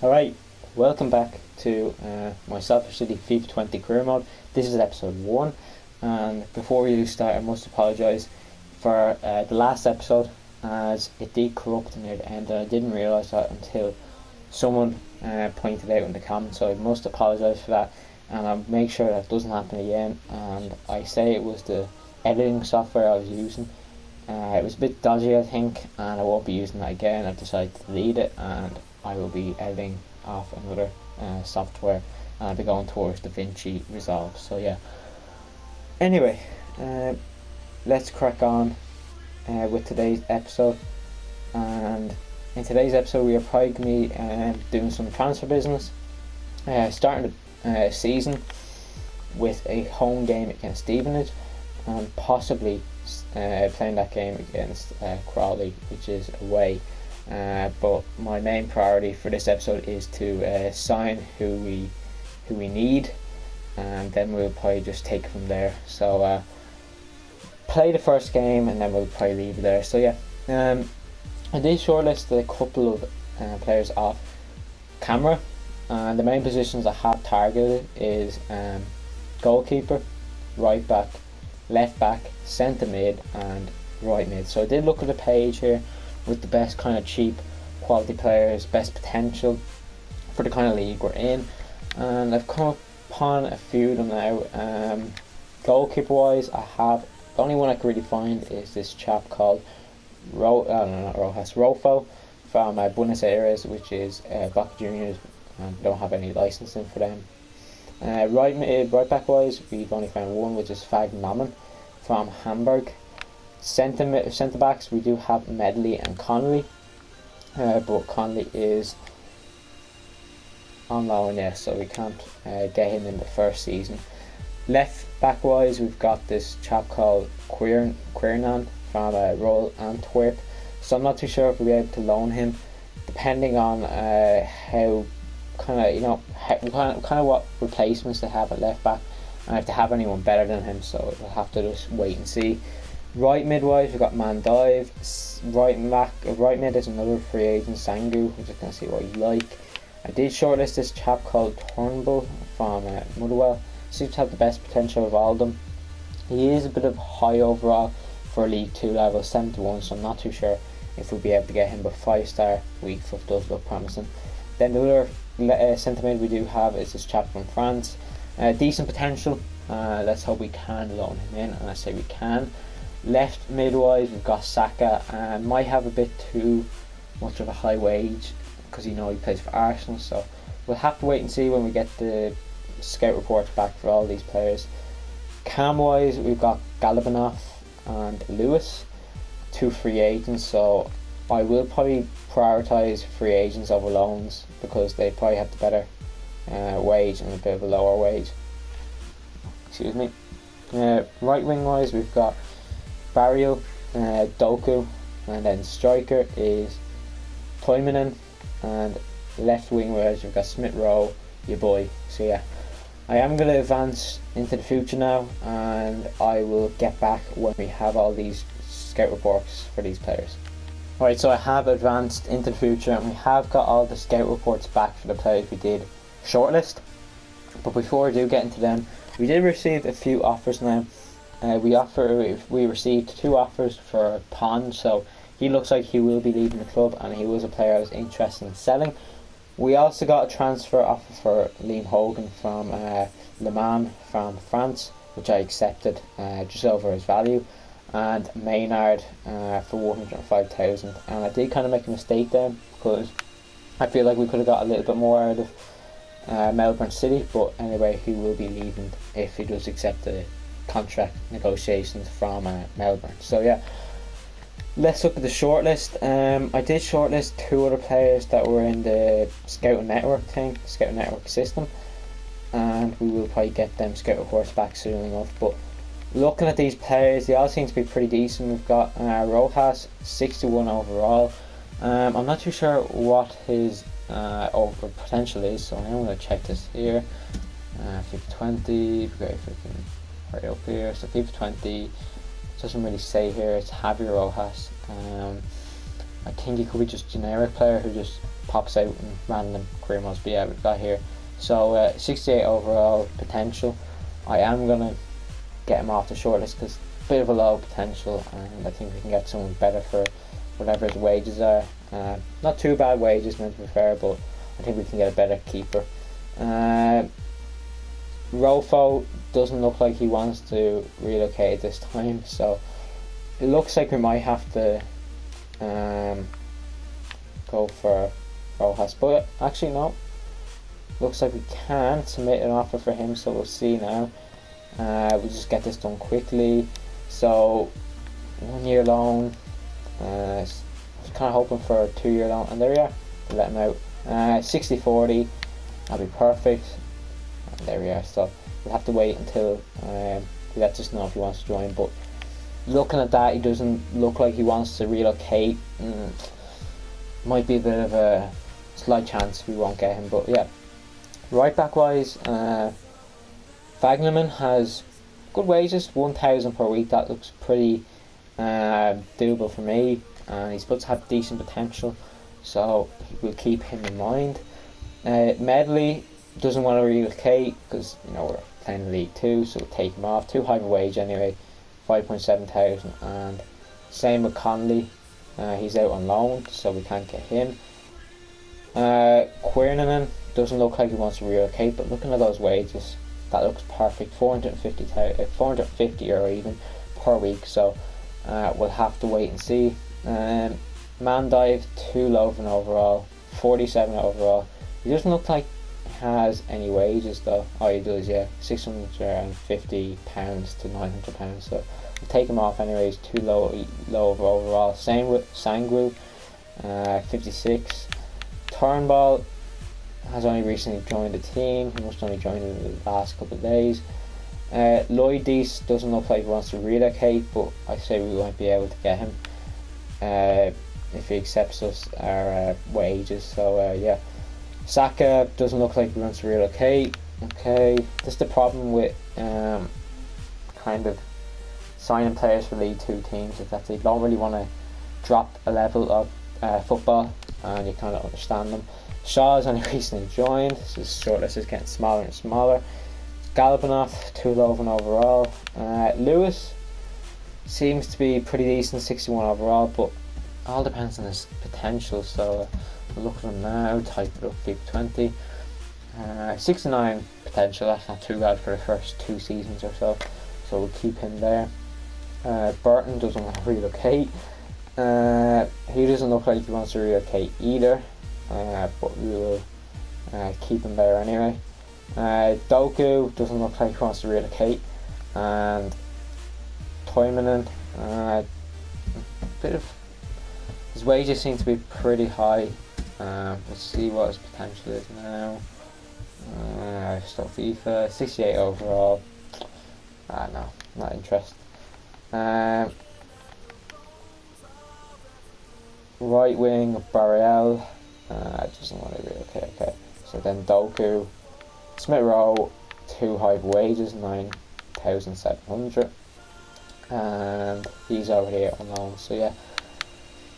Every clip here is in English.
Alright, welcome back to my Salford City FIFA 20 career mode. This is episode 1, and before we start I must apologise for the last episode, as it did corrupt near the end and I didn't realise that until someone pointed out in the comments, so I must apologise for that, and I'll make sure that doesn't happen again. And I say it was the editing software I was using. It was a bit dodgy, I think, and I won't be using that again. I've decided to delete it, and I will be editing off another software, and I'll be going towards DaVinci Resolve. So yeah, anyway, let's crack on with today's episode. And in today's episode we are probably going to be doing some transfer business, starting the season with a home game against Stevenage, and possibly playing that game against Crawley, which is away. But my main priority for this episode is to sign who we need, and then we'll probably just take it from there. So play the first game and then we'll probably leave it there. So yeah, I did shortlist a couple of players off camera, and the main positions I have targeted is goalkeeper, right back, left back, centre mid and right mid. So I did look at the page here with the best kind of cheap quality players, best potential for the kind of league we're in, and I've come upon a few of them now. Goalkeeper wise, I have the only one I can really find is this chap called Rofo from Buenos Aires, which is Boca Juniors, and don't have any licensing for them. Right back wise, we've only found one, which is Fagnaman from Hamburg. Centre backs, we do have Medley and Connolly, but Connolly is on loan, so we can't get him in the first season. Left back wise, we've got this chap called Quirnan from Royal Antwerp, so I'm not too sure if we'll be able to loan him, depending on how what replacements they have at left back, and if they have anyone better than him, so we'll have to just wait and see. Right mid-wise, we've got Mandive. Right mid is another free agent, Sangu. I'm just going to see what you like. I did shortlist this chap called Turnbull from Motherwell. Seems to have the best potential of all of them. He is a bit of high overall for League 2 level, 71, so I'm not too sure if we'll be able to get him, but 5-star weak foot does look promising. Then the other centre mid we do have is this chap from France. Decent potential. Let's hope we can loan him in, and I say we can. Left mid-wise, we've got Saka, might have a bit too much of a high wage because he plays for Arsenal, so we'll have to wait and see when we get the scout reports back for all these players. Cam-wise, we've got Galabanoff and Lewis, two free agents, so I will probably prioritise free agents over loans because they probably have the better wage and a bit of a lower wage. Excuse me. Right wing-wise, we've got Barrio, Doku, and then striker is Toimanen, and left wing wise we've got Smith Rowe, your boy. So yeah, I am going to advance into the future now, and I will get back when we have all these scout reports for these players. Alright, so I have advanced into the future and we have got all the scout reports back for the players we did shortlist. But before I do get into them, we did receive a few offers now. We received 2 offers for Pond, so he looks like he will be leaving the club, and he was a player I was interested in selling. We also got a transfer offer for Liam Hogan from Le Mans from France, which I accepted just over his value, and Maynard for 105,000. And I did kind of make a mistake there because I feel like we could have got a little bit more out of Melbourne City, but anyway, he will be leaving if he does accept the contract negotiations from Melbourne. So yeah, let's look at the shortlist. I did shortlist 2 other players that were in the Scouting Network system, and we will probably get them scout reports back soon enough. But looking at these players, they all seem to be pretty decent. We've got Rojas, 61 overall. I'm not too sure what his over potential is, so I'm going to check this here. FIFA 20, if we can hurry up here. So FIFA 20 doesn't really say here. It's Javier Rojas. I think he could be just generic player who just pops out in random career modes. But yeah, we've got here. So 68 overall potential. I am going to get him off the shortlist because a bit of a low potential, and I think we can get someone better for whatever his wages are. Not too bad wages, meant to be fair, but I think we can get a better keeper. Rofo doesn't look like he wants to relocate this time, so it looks like we might have to go for Rojas, but actually no, looks like we can submit an offer for him, so we'll see now. We'll just get this done quickly. So 1 year loan, I was kind of hoping for a 2 year loan, and there we are, we'll let him out. 60-40, that'll be perfect, and there we are. So we'll have to wait until he lets us know if he wants to join, but looking at that, he doesn't look like he wants to relocate. Might be a bit of a slight chance we won't get him, but yeah. Right back wise, Fagneman has good wages, 1,000 per week. That looks pretty doable for me, and he's supposed to have decent potential, so we'll keep him in mind. Medley doesn't want to relocate because we're playing League 2, so we'll take him off. Too high of a wage anyway, 5.7 thousand, and same with Conley. He's out on loan, so we can't get him. Quirnanen doesn't look like he wants to relocate, but looking at those wages, that looks perfect. 450 or even per week, so we'll have to wait and see. Mandive, too low of an overall, 47 overall. He doesn't look like he has any wages though. Oh, he does, yeah, £650 to £900, so we'll take him off anyways. Too low of overall. Same with Sangwu, 56. Turnbull has only recently joined the team. He must only joined in the last couple of days. Lloyd Deese doesn't look like he wants to relocate, but I say we won't be able to get him if he accepts our wages. So yeah. Saka doesn't look like he wants to relocate. Okay, this is the problem with kind of signing players for League 2 teams, is that they don't really want to drop a level of football, and you kind of understand them. Shaw's only recently joined, so his shortlist is getting smaller and smaller. Galbanov, too low of an overall. Lewis seems to be pretty decent, 61 overall, but all depends on his potential, so we'll look at him now, type it up, keep 20. 69 potential, that's not too bad for the first 2 seasons or so we'll keep him there. Burton doesn't want to relocate. He doesn't look like he wants to relocate either, but we will keep him there anyway. Doku doesn't look like he wants to relocate, and Toimanen, his wages seem to be pretty high. Let's see what his potential is now. Still FIFA, 68 overall. No, not interested. Right wing, Barriel, doesn't want to relocate. Okay, so then Doku. Smith Rowe, too high wages, 9,700, and he's over here on loan. So yeah,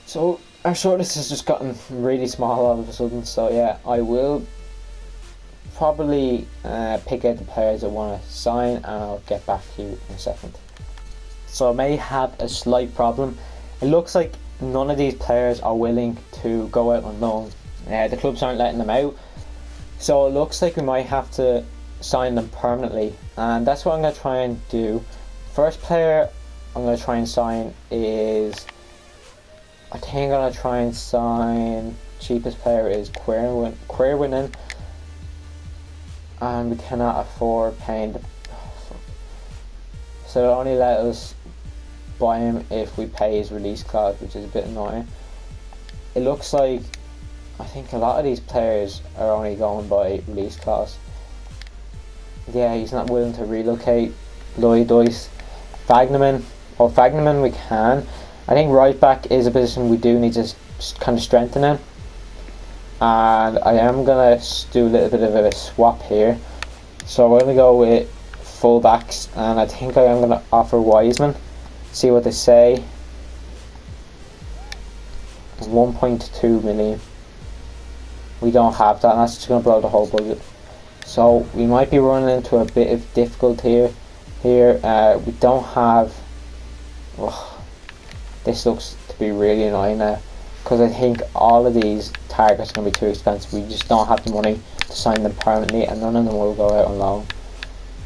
so our shortlist has just gotten really small all of a sudden. So yeah, I will probably pick out the players I want to sign, and I'll get back to you in a second. So I may have a slight problem. It looks like none of these players are willing to go out on loan. The clubs aren't letting them out. So it looks like we might have to sign them permanently, and that's what I'm going to try and do. First player I'm going to try and sign is, I think I'm going to try and sign, cheapest player is Quirnanen, and we cannot afford paying so they'll only let us buy him if we pay his release clause, which is a bit annoying. It looks like I think a lot of these players are only going by release clause. Yeah, he's not willing to relocate. Lloyd Dice, Fagneman we can. I think right back is a position we do need to kind of strengthen in, and I am gonna do a little bit of a swap here. So we're gonna go with full backs, and I think I am gonna offer Wiseman. See what they say. 1.2 million. We don't have that, and that's just going to blow the whole budget. So we might be running into a bit of difficulty here. We don't have... this looks to be really annoying now, because I think all of these targets are going to be too expensive. We just don't have the money to sign them permanently, and none of them will go out on loan.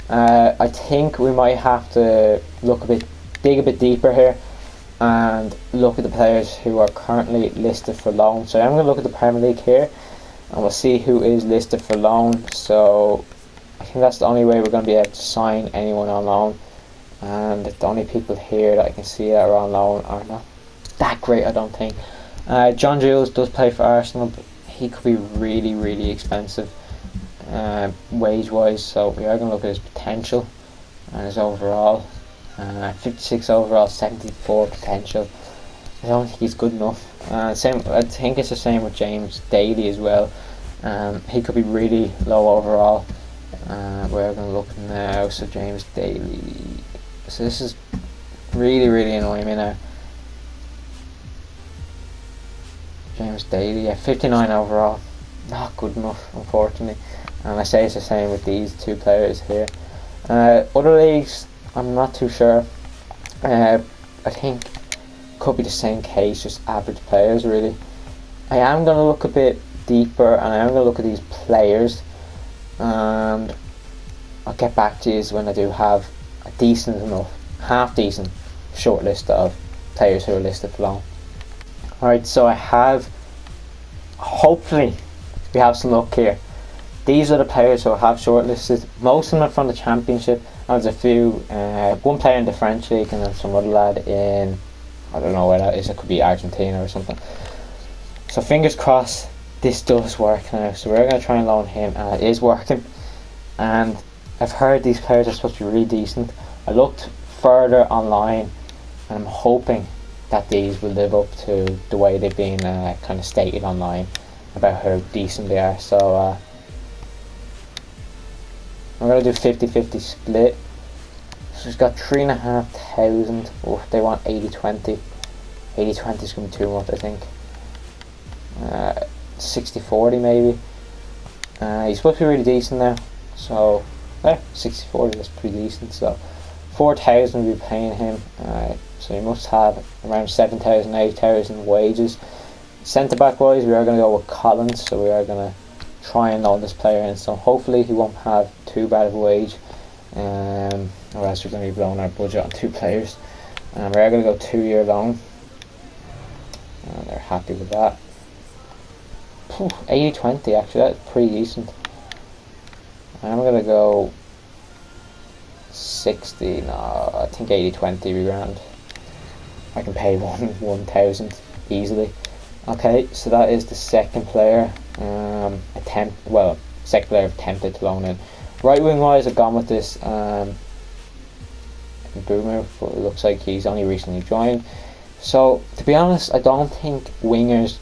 I think we might have to dig a bit deeper here and look at the players who are currently listed for loan. So I'm going to look at the Premier League here, and we'll see who is listed for loan. So I think that's the only way we're going to be able to sign anyone on loan, and the only people here that I can see that are on loan are not that great, I don't think. John Jules does play for Arsenal, but he could be really, really expensive wage wise, so we are going to look at his potential and his overall. 56 overall, 74 potential. I don't think he's good enough. Same, I think it's the same with James Daly as well. He could be really low overall. We're going to look now. So James Daly. So this is really, really annoying me now. James Daly, yeah, 59 overall. Not good enough, unfortunately. And I say it's the same with these two players here. Other leagues, I'm not too sure. I think could be the same case, just average players really. I am going to look a bit deeper, and I am going to look at these players, and I'll get back to you when I do have a decent enough, half decent short list of players who are listed for loan. Alright, so I have, hopefully we have some luck here. These are the players who I have shortlisted. Most of them are from the Championship. There's a few, one player in the French League, and then some other lad in, I don't know where that is, it could be Argentina or something. So fingers crossed this does work now. So we're going to try and loan him, and it is working. And I've heard these players are supposed to be really decent. I looked further online, and I'm hoping that these will live up to the way they've been kind of stated online about how decent they are. So I'm going to do 50-50 split. So he's got 3,500. Oh, they want 80-20. 80-20 is going to be too much, I think. 60-40 maybe. He's supposed to be really decent now. So, 60-40, that's pretty decent. So, 4,000 will be paying him. So he must have around 7,000, 8,000 wages. Centre back wise, we are going to go with Collins. So we are going to try and loan this player in. So hopefully he won't have too bad of a wage. Or else we're going to be blowing our budget on two players. We are going to go 2-year loan. And they're happy with that. 80-20 actually, that's pretty decent. I'm going to go 60, no, I think 80-20 be grand. I can pay 1,000 easily. Okay, so that is the second player. Second player attempted to loan in. Right wing wise, I've gone with this Boomer, but it looks like he's only recently joined. So to be honest, I don't think wingers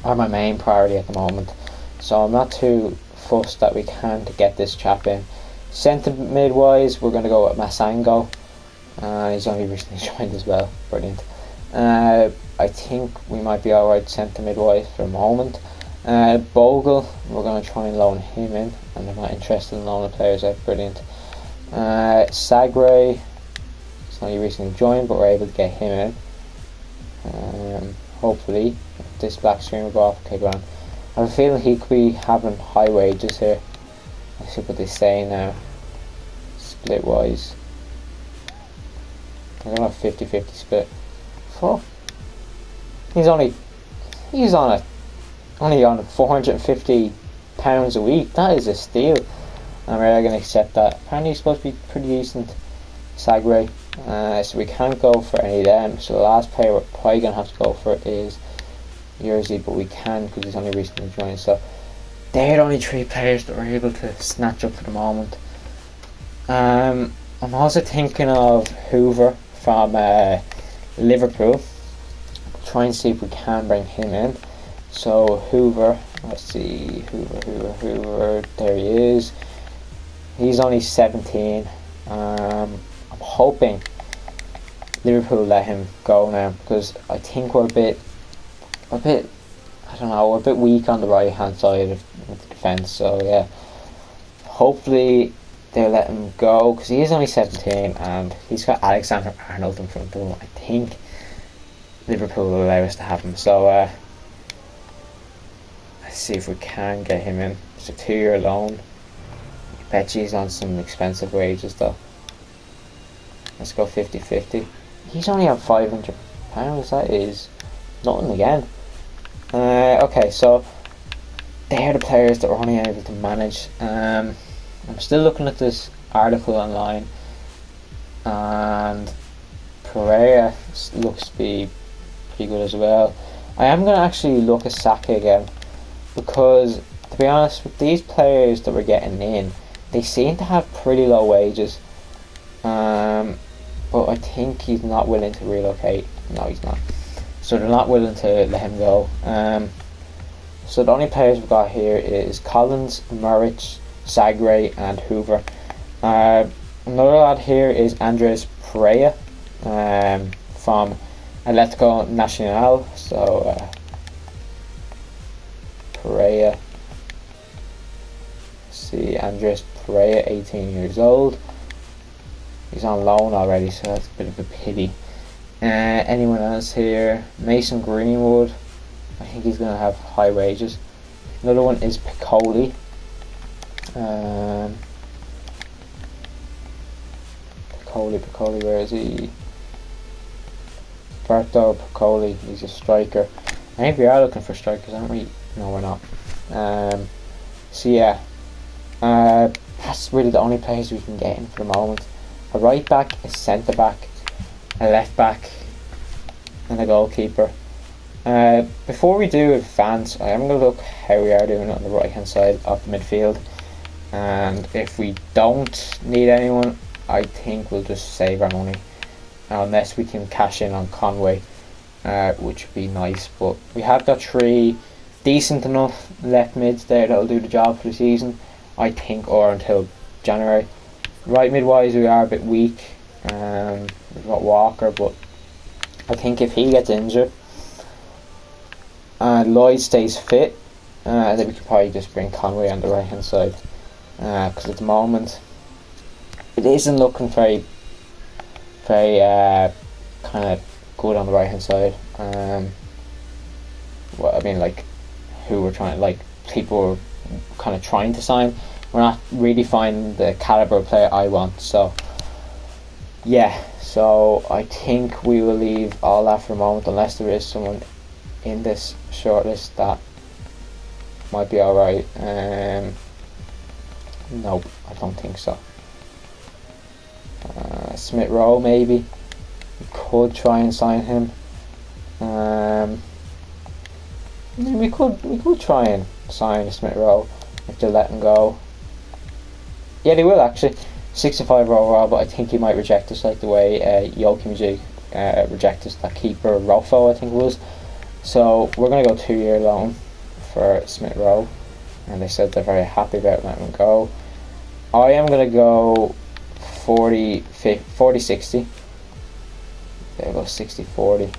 are my main priority at the moment. So I'm not too fussed that we can to get this chap in. Centre mid wise, we're going to go with Massango. He's only recently joined as well. Brilliant. I think we might be alright centre mid wise for a moment. Bogle, we're going to try and loan him in, and I'm not interested in loaning players out. Brilliant. Sagre, he's only recently joined, but we're able to get him in. Hopefully, if this black screen will go off. Okay, grand. I have a feeling he could be having high wages here. Let's see what they say now. Split wise, I'm going to have 50-50 split. Fuck. He's on £450 a week. That is a steal. And we're going to accept that. Apparently he's supposed to be pretty decent. Sagre. So we can't go for any of them. So the last player we're probably going to have to go for is Jersey, but we can because he's only recently joined. So they're the only three players that we're able to snatch up for the moment. I'm also thinking of Hoover from Liverpool. Try and see if we can bring him in. So Hoover, let's see, Hoover, there he is. He's only 17. I'm hoping Liverpool let him go now, because I think we're a bit a bit, I don't know, a bit weak on the right hand side of the defence. So yeah, hopefully they'll let him go, because he is only 17 and he's got Alexander Arnold in front of him. I think Liverpool will allow us to have him. So let's see if we can get him in. It's a 2-year loan. I bet he's on some expensive wages though. Let's go 50-50. He's only on £500. That is nothing again. Okay, so they're the players that we're only able to manage. I'm still looking at this article online, and Pereira looks to be pretty good as well. I am going to actually look at Saka again, because to be honest, with these players that we're getting in, they seem to have pretty low wages. But I think he's not willing to relocate. No, he's not. So they're not willing to let him go. So the only players we've got here is Collins, Muric, Sagre and Hoover. Another lad here is Andres Pereira from Atletico Nacional. So Pereira. See, Andres Pereira, 18 years old. He's on loan already, so that's a bit of a pity. Anyone else here? Mason Greenwood. I think he's going to have high wages. Another one is Piccoli. Piccoli, where is he? Berto Piccoli, he's a striker. I think we are looking for strikers, aren't we? No, we're not. So yeah, that's really the only players we can get in for the moment. A right back, a centre back, a left back, and a goalkeeper. Before we do advance, I am going to look how we are doing on the right hand side of the midfield, and if we don't need anyone, I think we'll just save our money, unless we can cash in on Conway, which would be nice. But we have got 3 decent enough left mids there that'll do the job for the season, I think, or until January. Right mid-wise we are a bit weak. We've got Walker, but I think if he gets injured and Lloyd stays fit, then we could probably just bring Conway on the right hand side, because at the moment it isn't looking very kind of good on the right hand side. Well, I mean, like, who we're trying, like, people are kind of trying to sign, we're not really finding the caliber of player I want. So yeah, so I think we will leave all that for a moment, unless there is someone in this shortlist that might be alright. Nope, I don't think so. Smith Rowe, maybe we could try and sign him. We could try and sign Smith Rowe if they let him go. Yeah, they will actually. 65 overall, but I think he might reject us, like the way Joachim rejected us, that keeper Rofo, I think it was. So we're going to go 2-year loan for Smith Rowe, and they said they're very happy about letting him go. I am going to go 40-60. There go 60-40.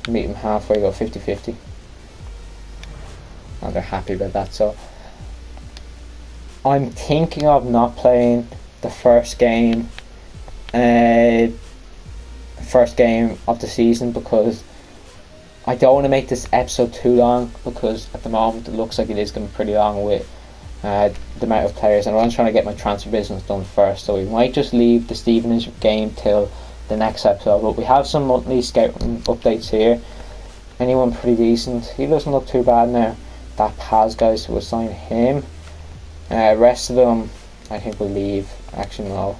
Meet him halfway, go 50-50. And they're happy about that. So I'm thinking of not playing the first game of the season, because I don't want to make this episode too long, because at the moment it looks like it is going to be pretty long with the amount of players, and I'm trying to get my transfer business done first. So we might just leave the Stevenage game till the next episode, but we have some monthly scouting updates here. Anyone pretty decent? He doesn't look too bad now. That Paz guy, so we'll sign him. Rest of them I think we'll leave. Actually no,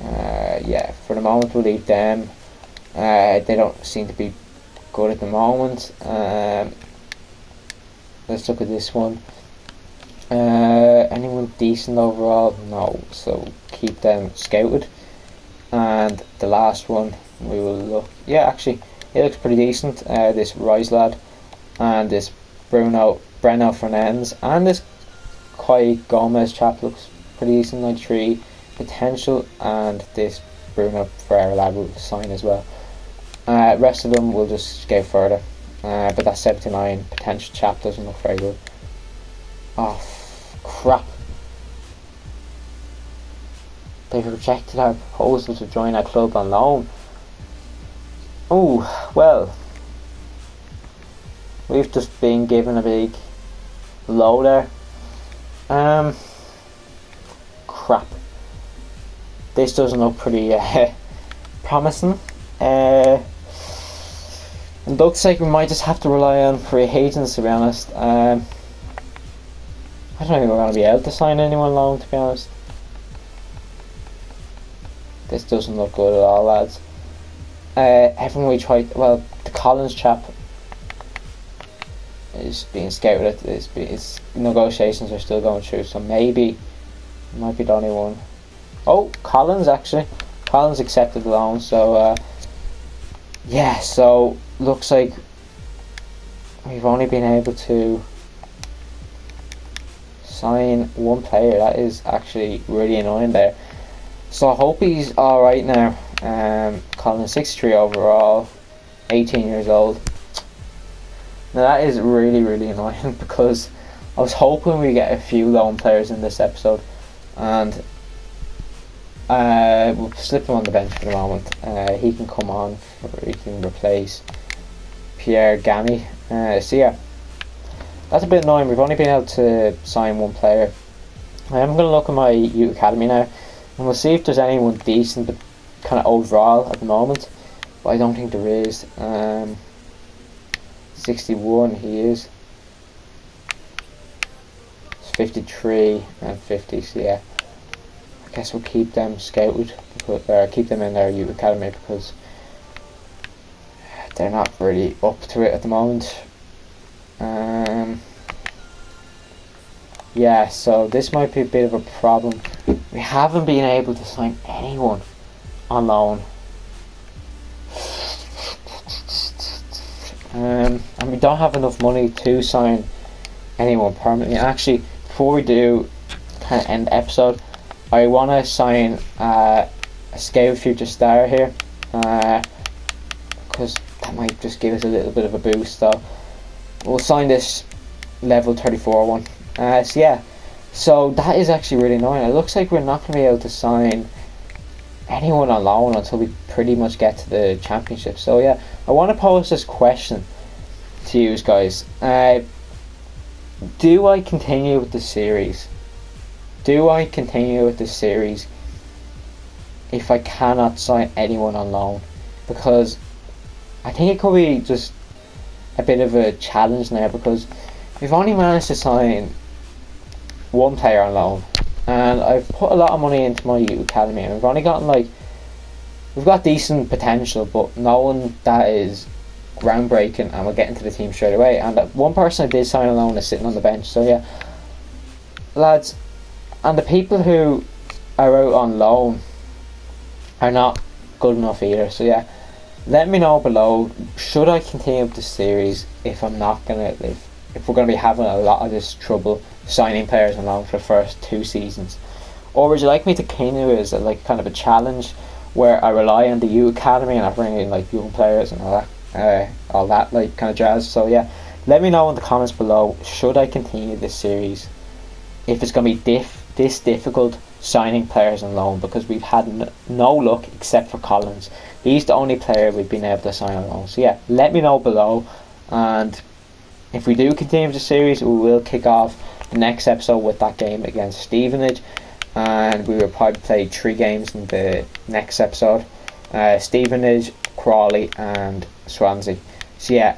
yeah, for the moment we'll leave them. They don't seem to be good at the moment. Let's look at this one. Anyone decent overall? No, so keep them scouted. And the last one we will look, yeah, actually he looks pretty decent. This Rice lad, and this Breno Fernandes, and this Kai Gomez chap looks pretty decent, 93 potential, and this Bruno Ferreira lad will sign as well. Rest of them will just go further. but that 79 potential chap doesn't look very good. Oh, crap. They've rejected our proposal to join our club on loan. Oh, well. We've just been given a big low there. Crap. This doesn't look pretty promising. It looks like we might just have to rely on free agents, to be honest. I don't think we're going to be able to sign anyone on loan, to be honest. This doesn't look good at all, lads. Everyone we tried, well, the Collins chap is being scouted. His negotiations are still going through, so maybe it might be the only one. Oh, Collins actually. Collins accepted the loan, so yeah, so looks like we've only been able to sign one player. That is actually really annoying there. So I hope he's alright now. Collins, 63 overall, 18 years old. Now that is really, really annoying because I was hoping we get a few loan players in this episode, and we'll slip him on the bench for the moment. He can come on, or he can replace Pierre Gamy. So yeah, that's a bit annoying. We've only been able to sign one player. I'm going to look at my youth academy now, and we'll see if there's anyone decent, but kind of overall at the moment. But I don't think there is. 61 he is. It's 53 and 50. So yeah, I guess we'll keep them scouted, keep them in our youth academy because they're not really up to it at the moment. Yeah, so this might be a bit of a problem. We haven't been able to sign anyone on loan. And we don't have enough money to sign anyone permanently. Actually, before we do kind of end the episode, I want to sign a scout future star here, because that might just give us a little bit of a boost. So we'll sign this level 34 one. So yeah, so that is actually really annoying. It looks like we're not going to be able to sign anyone on loan until we pretty much get to the championship. So yeah, I want to pose this question to you guys. Do I continue with the series? Do I continue with the series if I cannot sign anyone on loan? Because I think it could be just a bit of a challenge now, because we've only managed to sign one player on loan, and I've put a lot of money into my youth academy, and we've only gotten we've got decent potential, but no one that is groundbreaking and will get into the team straight away. And one person I did sign on loan is sitting on the bench. So yeah, lads, and the people who are out on loan are not good enough either. So yeah, let me know below, should I continue with the series if I'm not gonna live, if we're going to be having a lot of this trouble signing players on loan for the first 2 seasons, or would you like me to continue as kind of a challenge where I rely on the U Academy and I bring in young players and all that kind of jazz? So yeah, let me know in the comments below, should I continue this series if it's going to be this difficult signing players on loan, because we've had no luck except for Collins. He's the only player we've been able to sign on loan. So yeah, let me know below, and if we do continue the series, we will kick off the next episode with that game against Stevenage, and we will probably play 3 games in the next episode: Stevenage, Crawley and Swansea. So yeah,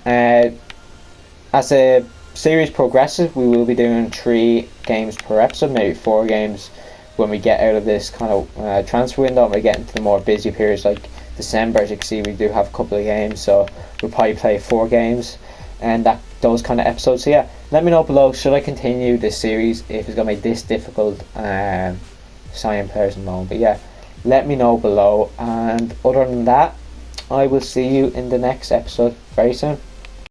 as the series progresses, we will be doing 3 games per episode, maybe 4 games when we get out of this kind of transfer window and we get into the more busy periods like December. As you can see, we do have a couple of games, so we'll probably play 4 games and those kind of episodes. So yeah, let me know below, should I continue this series if it's going to be this difficult signing players on loan. But yeah, let me know below, and other than that, I will see you in the next episode very soon.